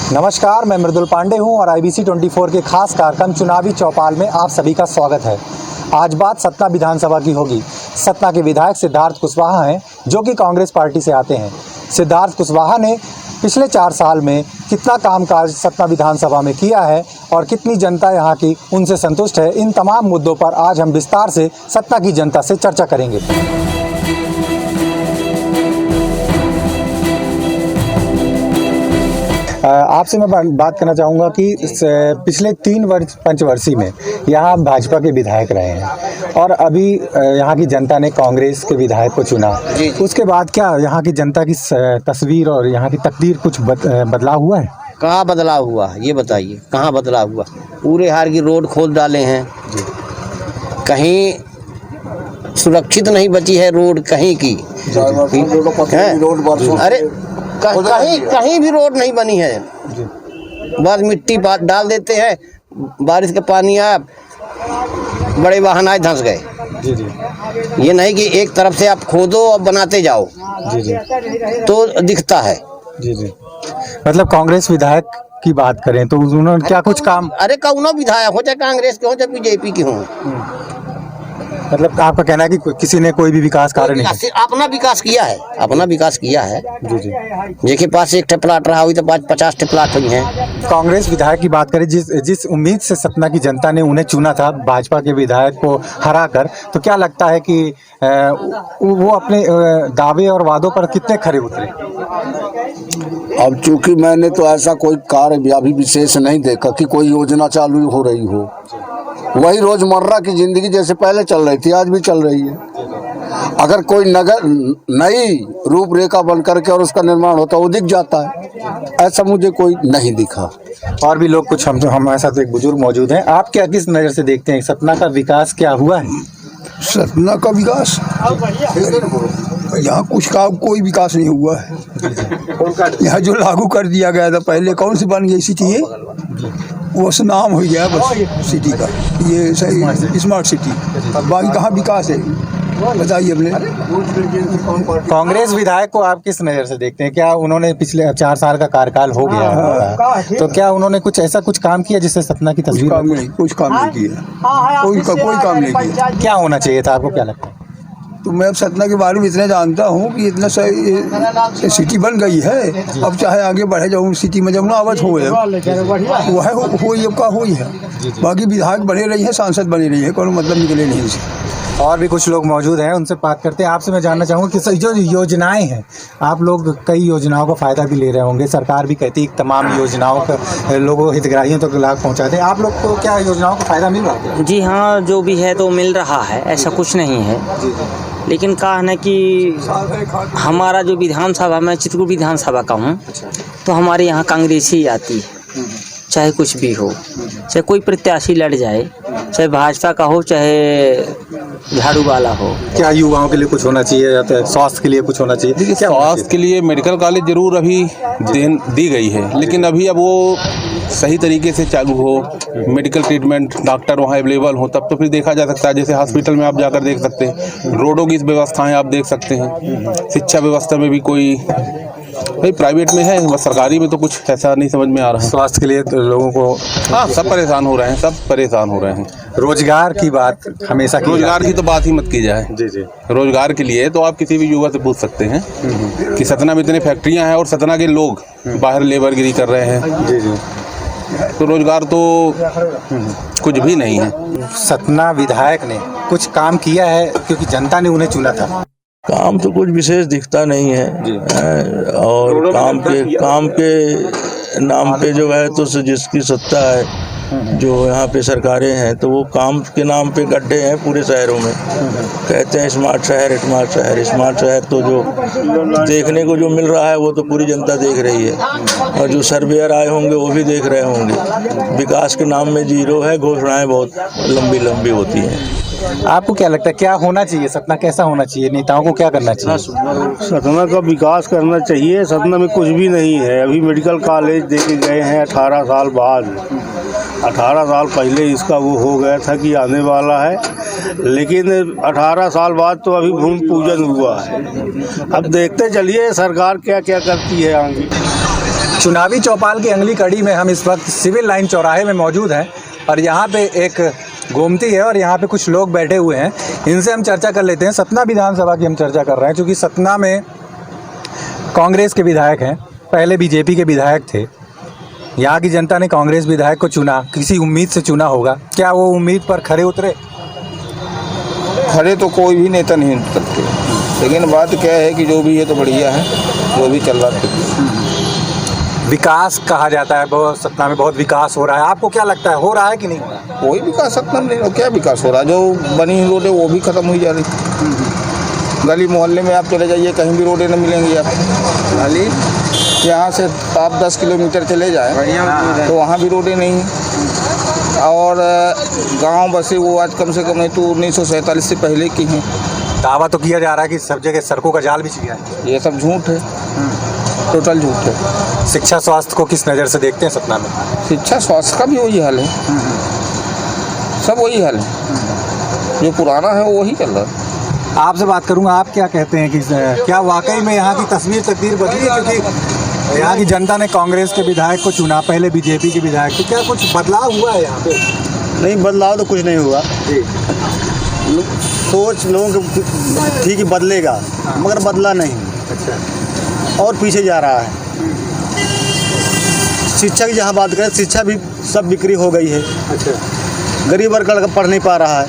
नमस्कार, मैं मृदुल पांडे हूं और IBC 24 के खास कार्यक्रम चुनावी चौपाल में आप सभी का स्वागत है। आज बात सतना विधानसभा की होगी। सतना के विधायक सिद्धार्थ कुशवाहा हैं, जो कि कांग्रेस पार्टी से आते हैं। सिद्धार्थ कुशवाहा ने पिछले 4 साल में कितना कामकाज सतना विधानसभा में किया है और कितनी जनता यहाँ की उनसे संतुष्ट है, इन तमाम मुद्दों पर आज हम विस्तार से सतना की जनता से चर्चा करेंगे। आपसे मैं बात करना चाहूँगा कि पिछले 3 पंचवर्षीय में यहाँ भाजपा के विधायक रहे हैं और अभी यहाँ की जनता ने कांग्रेस के विधायक को चुना। उसके बाद क्या यहाँ की जनता की तस्वीर और यहाँ की तकदीर कुछ बदलाव हुआ है? कहाँ बदलाव हुआ ये बताइए, कहाँ बदलाव हुआ? पूरे हार की रोड खोद डाले हैं, कहीं सुरक्षित नहीं बची है रोड कहीं की। अरे कहीं भी रोड नहीं बनी है, बस मिट्टी डाल देते हैं, बारिश का पानी आया, बड़े वाहन आए धंस गए। जी जी। ये नहीं कि एक तरफ से आप खोदो और बनाते जाओ। जी जी। तो दिखता है। जी जी। मतलब कांग्रेस विधायक की बात करें तो उन्होंने क्या कुछ काम? अरे कौनो विधायक हो, चाहे कांग्रेस के हो चाहे BJP के हो, मतलब आपका कहना है कि किसी ने कोई भी विकास कार्य नहीं? अपना विकास किया है, अपना विकास किया है। जी जी। जिनके पास एक प्लाट रहा हुई तो 50 प्लाट हुई हैं। कांग्रेस विधायक की बात करें, जिस उम्मीद से सतना की जनता ने उन्हें चुना था भाजपा के विधायक को हराकर, तो क्या लगता है कि वो अपने दावे और वादों पर कितने खरे उतरे? अब चूंकि मैंने तो ऐसा कोई कार्य अभी विशेष नहीं देखा कि कोई योजना चालू हो रही हो, वही रोजमर्रा की जिंदगी जैसे पहले चल रही थी आज भी चल रही है। अगर कोई नई रूपरेखा बन करके और उसका निर्माण होता वो दिख जाता है, ऐसा मुझे कोई नहीं दिखा। और भी लोग कुछ हमारे साथ एक बुजुर्ग मौजूद हैं, आप क्या किस नज़र से देखते हैं सतना का विकास क्या हुआ है? सतना का विकास यहाँ कोई विकास नहीं हुआ है। यहाँ जो लागू कर दिया गया था पहले, कौन सी बन गई सिटी है, वो नाम हो गया बस सिटी का, ये सही स्मार्ट सिटी। बाकी कहाँ विकास है बताइए अपने। कांग्रेस विधायक को आप किस नज़र से देखते हैं? क्या उन्होंने पिछले 4 साल का कार्यकाल हो गया है, तो क्या उन्होंने कुछ ऐसा काम किया जिससे सतना की तस्वीर? कुछ काम नहीं किया, कोई काम नहीं किया। क्या होना चाहिए था, आपको क्या लगता है? तो मैं अब सतना के बारे में इतना जानता हूँ कि इतना सही सिटी बन गई है, अब चाहे आगे बढ़े जाऊँ सिटी में जब आवत हो है। बाकी विधायक बने रही है, सांसद बने रही है, कोई मतलब निकले नहीं इनसे। और भी कुछ लोग मौजूद हैं, उनसे बात करते हैं। आपसे मैं जानना चाहूँगा कि जो योजनाएं हैं, आप लोग कई योजनाओं का फ़ायदा भी ले रहे होंगे, सरकार भी कहती है तमाम योजनाओं का लोगों हितग्राहियों तक लाभ पहुँचाते हैं, आप लोग को क्या योजनाओं का फ़ायदा मिल रहा है? जी हाँ, जो भी है तो मिल रहा है, ऐसा कुछ नहीं है। लेकिन कहा है कि हमारा जो विधानसभा, मैं चित्रकूट विधानसभा का हूँ, तो हमारे यहाँ कांग्रेस ही आती है, चाहे कुछ भी हो, चाहे कोई प्रत्याशी लड़ जाए, चाहे भाजपा का हो चाहे झाड़ू वाला हो। क्या युवाओं के लिए कुछ होना चाहिए या तो स्वास्थ्य के लिए कुछ होना चाहिए? देखिए, स्वास्थ्य के लिए मेडिकल कॉलेज जरूर अभी दी गई है, लेकिन अभी अब वो सही तरीके से चालू हो, मेडिकल ट्रीटमेंट डॉक्टर वहाँ अवेलेबल हो, तब तो फिर देखा जा सकता है। जैसे हॉस्पिटल में आप जाकर देख सकते हैं, रोडों की व्यवस्थाएं आप देख सकते हैं, शिक्षा व्यवस्था में भी कोई भाई प्राइवेट में है, बस सरकारी में तो कुछ ऐसा नहीं समझ में आ रहा है। स्वास्थ्य के लिए तो लोगों को सब परेशान हो रहे हैं, रोजगार की बात हमेशा रोजगार की तो बात ही मत की जाए। जी जी। रोजगार के लिए तो आप किसी भी युवा से पूछ सकते हैं कि सतना में इतने फैक्ट्रियां हैं और सतना के लोग बाहर लेबरगिरी कर रहे हैं। जी जी। तो रोजगार तो कुछ भी नहीं है। सतना विधायक ने कुछ काम किया है क्योंकि जनता ने उन्हें चुना था? काम तो कुछ विशेष दिखता नहीं है, और काम के नाम पे जो है तो जिसकी सत्ता है, जो यहाँ पे सरकारें हैं, तो वो काम के नाम पे गड्ढे हैं पूरे शहरों में। कहते हैं स्मार्ट शहर तो जो देखने को जो मिल रहा है वो तो पूरी जनता देख रही है, और जो सर्वेयर आए होंगे वो भी देख रहे होंगे। विकास के नाम में जीरो है, घोषणाएं बहुत लंबी होती हैं। आपको क्या लगता है क्या होना चाहिए, सतना कैसा होना चाहिए, नेताओं को क्या करना चाहिए? सतना का विकास करना चाहिए। सतना में कुछ भी नहीं है। अभी मेडिकल कॉलेज देके गए हैं 18 साल बाद, 18 साल पहले इसका वो हो गया था कि आने वाला है, लेकिन 18 साल बाद तो अभी भूमि पूजन हुआ है। अब देखते चलिए सरकार क्या क्या करती है आगे। चुनावी चौपाल की अगली कड़ी में हम इस वक्त सिविल लाइन चौराहे में मौजूद हैं और यहाँ पे एक गोमती है और यहाँ पे कुछ लोग बैठे हुए हैं। इनसे हम चर्चा कर लेते हैं। सतना विधानसभा की हम चर्चा कर रहे हैं क्योंकि सतना में कांग्रेस के विधायक हैं, पहले बीजेपी के विधायक थे। यहाँ की जनता ने कांग्रेस विधायक को चुना, किसी उम्मीद से चुना होगा। क्या वो उम्मीद पर खरे उतरे? खड़े तो कोई भी नेता नहीं उतरते, लेकिन बात क्या है कि जो भी है तो बढ़िया है, जो भी चल रहा है। विकास कहा जाता है, बहुत सतना में बहुत विकास हो रहा है। आपको क्या लगता है, हो रहा है कि नहीं हो रहा है? कोई विकास सतना में नहीं हो, क्या विकास हो रहा है? जो बनी हुई रोडें वो भी खत्म हुई जा रही। गली मोहल्ले में आप चले जाइए, कहीं भी रोडें नहीं मिलेंगी आपको। गली यहाँ से आप 10 किलोमीटर चले जाए तो वहाँ भी रोडें नहीं हैं। और गांव बसे वो आज कम से कम नहीं तो 1947 से पहले की हैं। दावा तो किया जा रहा है कि सब जगह सड़कों का जाल बिछ गया है। ये सब झूठ है, टोटल झूठ है। शिक्षा स्वास्थ्य को किस नज़र से देखते हैं सतना में? शिक्षा स्वास्थ्य का भी वही हाल है, सब वही हाल है, जो पुराना है वो वही चल रहा है। आपसे बात करूंगा, आप क्या कहते हैं कि क्या वाकई में यहाँ की तकदीर बदली है? क्योंकि यहाँ की जनता ने कांग्रेस के विधायक को चुना, पहले बीजेपी के विधायक, तो क्या कुछ बदलाव हुआ है यहाँ पे? नहीं, बदलाव तो कुछ नहीं हुआ। सोच लोगों की थी कि बदलेगा, मगर बदला नहीं। अच्छा। और पीछे जा रहा है। शिक्षा की जहाँ बात करें, शिक्षा भी सब बिक्री हो गई है। अच्छा। गरीब वर्ग लड़का पढ़ नहीं पा रहा है,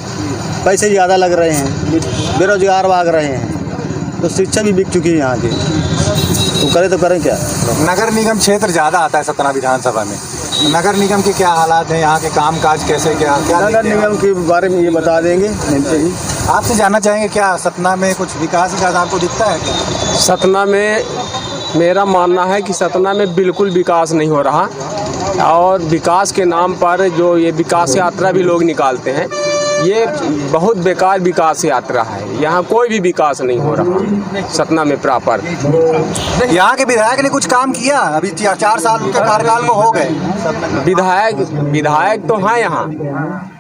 पैसे ज़्यादा लग रहे हैं, बेरोजगार भाग रहे हैं, तो शिक्षा भी बिक चुकी है यहाँ की। तो करें क्या? नगर निगम क्षेत्र ज़्यादा आता है सतना विधानसभा में। नगर निगम के क्या हालात हैं, यहाँ के कामकाज कैसे, क्या नगर निगम के बारे में ये बता देंगे। आपसे जानना चाहेंगे क्या सतना में कुछ विकास का आपको दिखता है क्या? सतना में मेरा मानना है कि सतना में बिल्कुल विकास नहीं हो रहा, और विकास के नाम पर जो ये विकास यात्रा भी लोग निकालते हैं, ये बहुत बेकार विकास यात्रा है। यहाँ कोई भी विकास नहीं हो रहा सतना में प्रॉपर। यहाँ के विधायक ने कुछ काम किया? अभी 4 साल उनके कार्यकाल को हो गए। विधायक तो हैं यहाँ,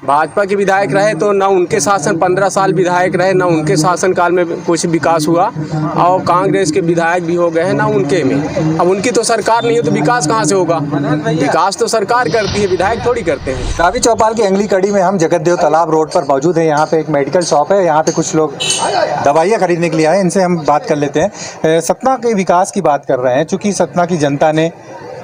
भाजपा के विधायक रहे तो ना उनके शासन 15 साल विधायक रहे, ना उनके शासनकाल में कुछ विकास हुआ, और कांग्रेस के विधायक भी हो गए हैं ना उनके में। अब उनकी तो सरकार नहीं है तो विकास कहाँ से होगा? विकास तो सरकार करती है, विधायक थोड़ी करते हैं। चुनावी चौपाल की अगली कड़ी में हम जगतदेव तालाब रोड पर मौजूद है। यहाँ पे एक मेडिकल शॉप है, यहाँ पे कुछ लोग दवाइयाँ खरीदने के लिए आए। इनसे हम बात कर लेते हैं। सतना के विकास की बात कर रहे हैं, चूँकि सतना की जनता ने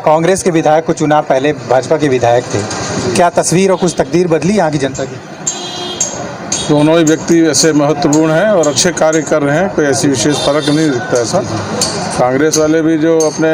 कांग्रेस के विधायक को चुना, पहले भाजपा के विधायक थे। क्या तस्वीर और कुछ तकदीर बदली यहाँ की जनता की? दोनों ही व्यक्ति ऐसे महत्वपूर्ण हैं और अच्छे कार्य कर रहे हैं, कोई ऐसी विशेष फर्क नहीं दिखता ऐसा। कांग्रेस वाले भी जो अपने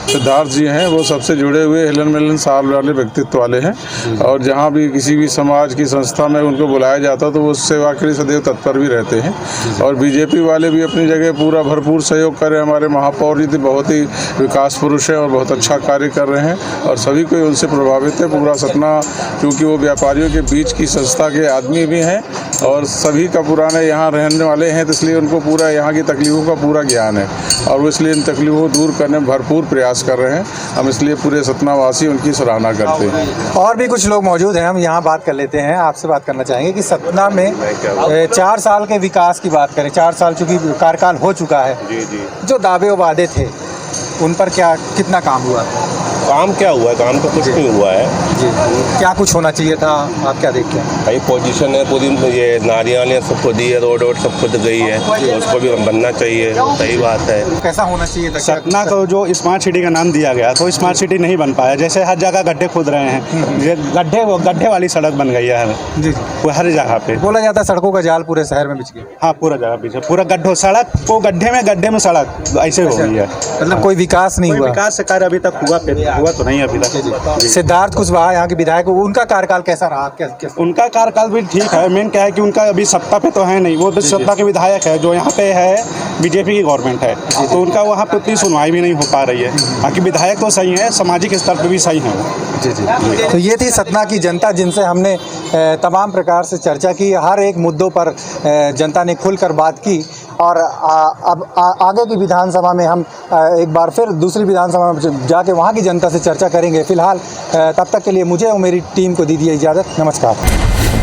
सिद्धार्थ जी हैं वो सबसे जुड़े हुए हिलन मिलन साल वाले व्यक्तित्व वाले हैं, और जहाँ भी किसी भी समाज की संस्था में उनको बुलाया जाता तो वो सेवा के लिए सदैव तत्पर भी रहते हैं। और बीजेपी वाले भी अपनी जगह पूरा भरपूर सहयोग कर रहे हैं। हमारे महापौर जी बहुत ही विकास पुरुष हैं और बहुत अच्छा कार्य कर रहे हैं, और सभी कोई उनसे प्रभावित है। पूरा सतना, क्योंकि वो व्यापारियों के बीच की संस्था के आदमी भी हैं और सभी का पुराने यहाँ रहने वाले हैं, तो इसलिए उनको पूरा यहाँ की तकलीफ़ों का पूरा ज्ञान है, और वो इसलिए इन तकलीफ़ों को दूर करने में भरपूर प्रयास कर रहे हैं। हम इसलिए पूरे सतनावासी उनकी सराहना करते हैं। और भी कुछ लोग मौजूद हैं, हम यहाँ बात कर लेते हैं। आपसे बात करना चाहेंगे कि सतना में 4 साल के विकास की बात करें, 4 साल चूँकि कार्यकाल हो चुका है, जो दावे और वादे थे उन पर कितना काम हुआ? काम क्या हुआ है? काम तो कुछ नहीं हुआ है जी। क्या कुछ होना चाहिए था, आप क्या देखते हैं? भाई पोजीशन है पूरी, ये नारियाँ सबको दी है, रोड सबको तो गई है, उसको भी बनना चाहिए, सही बात है। कैसा होना चाहिए था? सतना को जो स्मार्ट सिटी का नाम दिया गया तो स्मार्ट सिटी नहीं बन पाया। जैसे हर जगह गड्ढे खोद रहे हैं, ये गड्ढे वाली सड़क बन गई है जी, वो हर जगह पे। बोला जाता है सड़कों का जाल पूरे शहर में बिछ गया। हाँ, पूरा जगह पीछे पूरा गड्ढो, सड़क को गड्ढे में सड़क ऐसे हो गई है। मतलब कोई विकास नहीं हुआ? विकास कार्य अभी तक हुआ तो नहीं अभी तक। सिद्धार्थ कुशवाहा यहाँ के विधायक, उनका कार्यकाल कैसा रहा? उनका कार्यकाल भी ठीक है। मेन क्या है कि उनका अभी सत्ता पे तो है नहीं, वो सत्ता के विधायक है। जो यहाँ पे है बीजेपी की गवर्नमेंट है, तो उनका वहाँ पे उतनी सुनवाई भी नहीं हो पा रही है। बाकी विधायक तो सही है, सामाजिक स्तर पे भी सही है। जी। तो ये थी सतना की जनता, जिनसे हमने तमाम प्रकार से चर्चा की। हर एक मुद्दों पर जनता ने खुलकर बात की, और अब आगे की विधानसभा में हम एक बार फिर दूसरी विधानसभा में जाके वहाँ की जनता से चर्चा करेंगे। फिलहाल तब तक के लिए मुझे और मेरी टीम को दीजिए इजाज़त। नमस्कार।